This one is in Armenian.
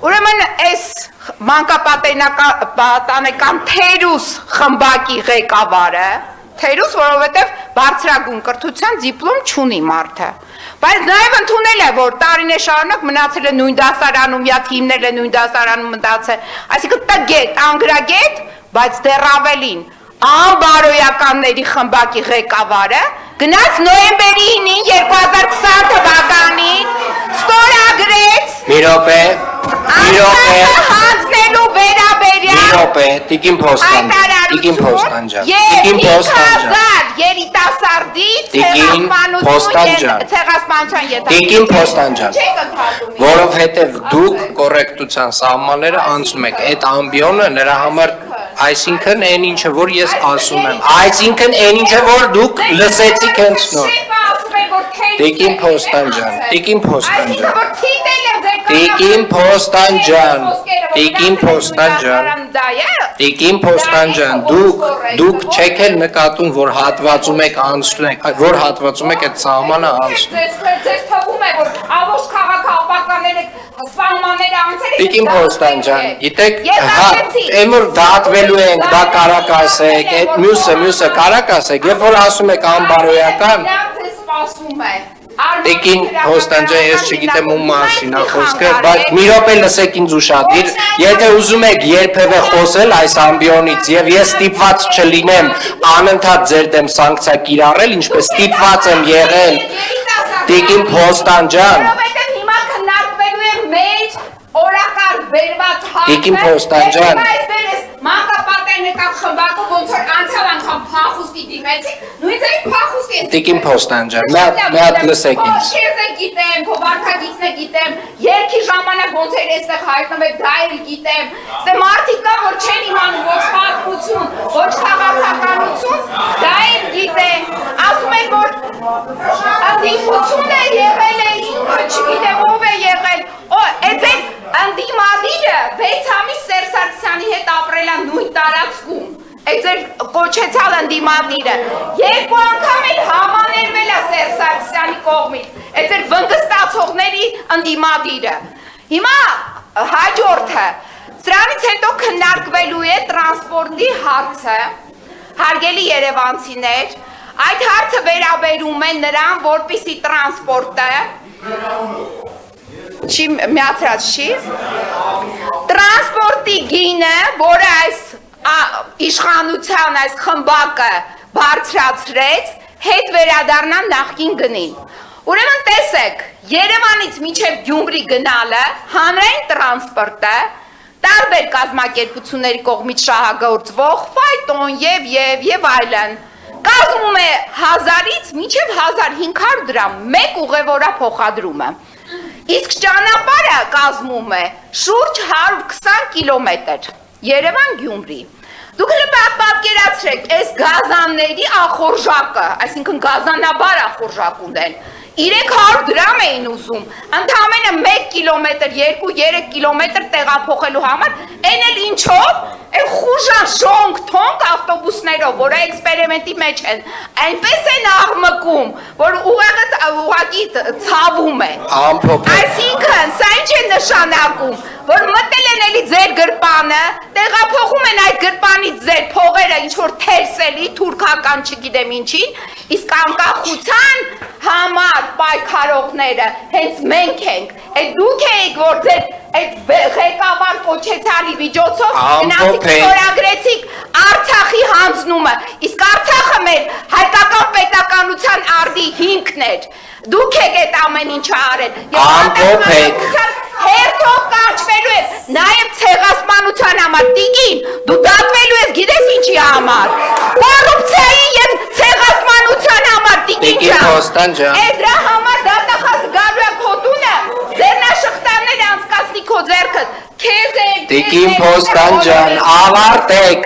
Ուրեմն այս մանկապատանեկան թերուս խմբակի ղեկավարը, թերուս, որովհետև բարձրագույն կրթության դիպլոմ չունի մարդը, բայց նաև ընդունել է, որ տարիներ շարունակ մնացել է նույն դասարանում, յադ հիմնել է նույն դասարանում մտածել, այսինքն տգետ, անգրագետ, բայց դեռ ավելին, անբարոյականների խմբակի ղեկավարը գնաց նոյեմբերի 9-ին 2020 թվականին ստորագրեց հանձնելու վերաբերյալ Տիկին Փոստանջան երիտասարդի ցեղասպանության որովհետև դուք կոռեկտության սահմանները անցնում եք այդ ամբիոնը նրա համար այսինքն այն ինչը որ ես ասում եմ այսինքն այն ինչը որ դուք լսեցիք հենց նոր Տիկին Փոստանջան դուք չեք էլ նկատում որ հատվածում եք անցնում որ հատվածում եք այդ սահմանը անցնում Ձեզ թվում է որ ավոշ քաղաքապետաները սահմանները անցել են Տիկին Փոստանջան գիտեք եմոր դատվելու ենք դա կարակ ասեք այդ մյուսը կարակ ասեք երբ որ ասում եք անբարոյական սպասում է Տիկին Փոստանջան ես չգիտեմ ում մասին է խոսքը բայց մի րոպե լսեք ինձ ուշադիր եթե ուզում եք երբևէ խոսել այս ամբիոնից եւ ես ստիպված չլինեմ անընդհատ ձեր դեմ սանկցիա կիրառել ինչպես ստիպված եմ եղել Տիկին Փոստանջան հիմա քննարկվելու է մեր օրակարգ վերված հարցը Տիկին Փոստանջան մանկապատանեկան խմբակը ոնց որ անցյալ անգամ փախուստի դիմեցի նույն ձերի փախուստի Տիկին Փոստանջան մի հատ լսեք ինձ Քեզը գիտեմ, քո վարքագիծն է գիտեմ, երկի ժամանակ ոնց էր այստեղ հայտնվել, դա էլ գիտեմ։ Դե մարդիկ կա որ չեն իմանում ոչ պատմություն, ոչ քաղաքականություն, դա էլ գիտեմ։ Ասում են որ անդիմություն է եղել է ինքը, չգիտեմ ով է եղել։ Այդ անդիմադիրը 6 ամիս Սերժ Սարգսյանի հետ ապրել է նույն տարածքում։ Այդ ձեր կոչեցյալ անդիմադիրը երկու անգամ էլ համաներվել է Սերժ Սարգսյանի կողմից այդ ձեր վնգստացողների անդիմադիրը հիմա հաջորդը սրանից հետո քննարկվելու է տրանսպորտի հարցը հարգելի երևանցիներ այդ հարցը վերաբերում է նրան որպեսզի տրանսպորտը չի միացրած չի տրանսպորտի գինը որը այս իշխանության այս խմբակը բարձրացրեց հետ վերադառնա նախկին գնին ուրեմն տեսեք Երևանից մինչև Գյումրի գնալը հանրային տրանսպորտը տարբեր կազմակերպությունների կողմից շահագործվող ֆայտոն եւ այլն կազմում է 1000-ից մինչև 1500 դրամ մեկ ուղևորա փոխադրումը իսկ ճանապարհը կազմում է շուրջ 120 կիլոմետր Երևան-Գյումրի Դուք պատկերացրեք այս գազանների ախորժակը, այսինքն գազանաբար ախորժակ ունեն 300 դրամ էին ուզում, ընդամենը 1 կիլոմետր, 2-3 կիլոմետր տեղափոխելու համար, այն էլ ինչով, այն խուժան շոնք թոնք ավտոբուսներով, որը էքսպերիմենտի մեջ են, այնպես են աղմկում, որ ուղղակի ցավում է։ Այսինքն, սա ինչ է նշանակում, որ մտել են էլի ձեր գրպանը, տեղափոխում են այդ գրպանից ձեր փողերը ինչ-որ թերսելի, թուրքական չգիտեմ ինչին, իսկ անկախության համար պայքարողները հենց մենք ենք, այդ դուք եք, որ ձեր այդ ղեկավար կոչեցյալի միջոցով գնացիք ստորագրեցիք Արցախի հանձնումը, իսկ Արցախը մեր հայկական պետականության արդի հիմքն էր, դուք եք այդ ամեն ինչը արել, հերթով կանչվելու ես, նաև ցեղասպանության համար, տիկին, դու դատվելու ես գիտես ինչի համար, կոռուպցիայի և ցեղասպանության համար, տիկին ջան, դրա համար դատախազ գալու է քո տունը, ձեռնաշղթաները անցկացնի քո ձեռքդ, քեզ է Տիկին Փոստանջան, ավարտեք